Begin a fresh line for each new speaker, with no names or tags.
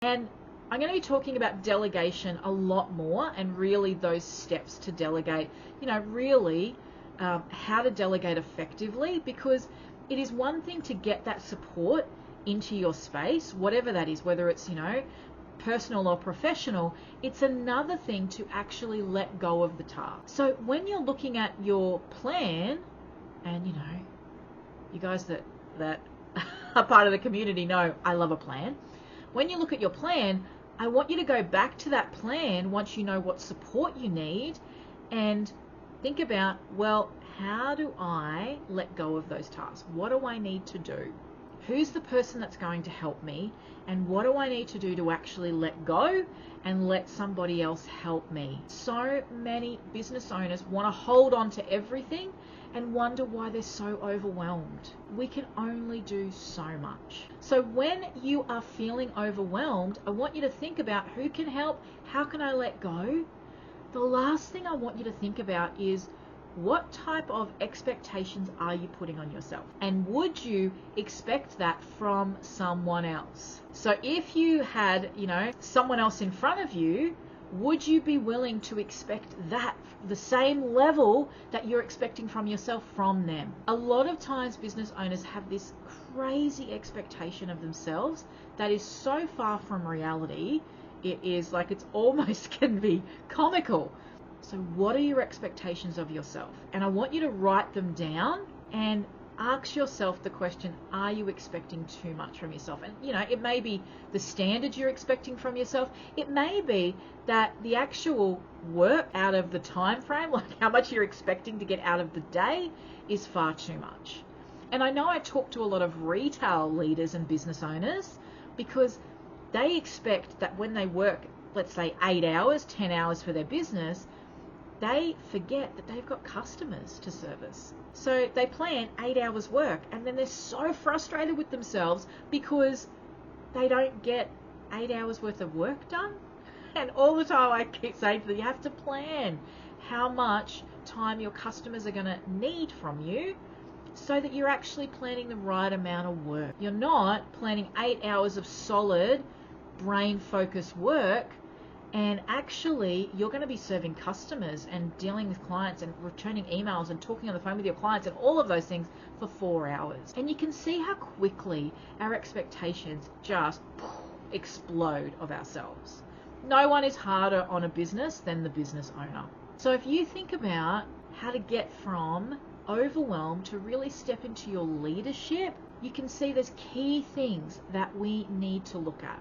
And I'm going to be talking about delegation a lot more, and really those steps to delegate, really how to delegate effectively, because it is one thing to get that support into your space, whatever that is, whether it's, personal or professional. It's another thing to actually let go of the task. So when you're looking at your plan, and you guys that are part of the community know I love a plan. When you look at your plan, I want you to go back to that plan once you know what support you need, and think about, well, how do I let go of those tasks? What do I need to do? Who's the person that's going to help me? And what do I need to do to actually let go and let somebody else help me? So many business owners want to hold on to everything and wonder why they're so overwhelmed. We can only do so much. So when you are feeling overwhelmed, I want you to think about who can help, how can I let go? The last thing I want you to think about is, what type of expectations are you putting on yourself? And would you expect that from someone else? So if you had, someone else in front of you, would you be willing to expect that, the same level that you're expecting from yourself, from them? A lot of times business owners have this crazy expectation of themselves that is so far from reality. It is like, it's almost can be comical. So what are your expectations of yourself? And I want you to write them down and ask yourself the question, are you expecting too much from yourself? And it may be the standards you're expecting from yourself. It may be that the actual work out of the time frame, like how much you're expecting to get out of the day, is far too much. And I know I talk to a lot of retail leaders and business owners, because they expect that when they work, let's say 8 hours, 10 hours for their business, they forget that they've got customers to service. So they plan 8 hours work, and then they're so frustrated with themselves because they don't get 8 hours worth of work done. And all the time I keep saying to them, you have to plan how much time your customers are going to need from you, so that you're actually planning the right amount of work. You're not planning 8 hours of solid brain focused work, and actually you're going to be serving customers and dealing with clients and returning emails and talking on the phone with your clients and all of those things for 4 hours. And you can see how quickly our expectations just explode of ourselves. No one is harder on a business than the business owner. So if you think about how to get from overwhelmed to really step into your leadership, you can see there's key things that we need to look at.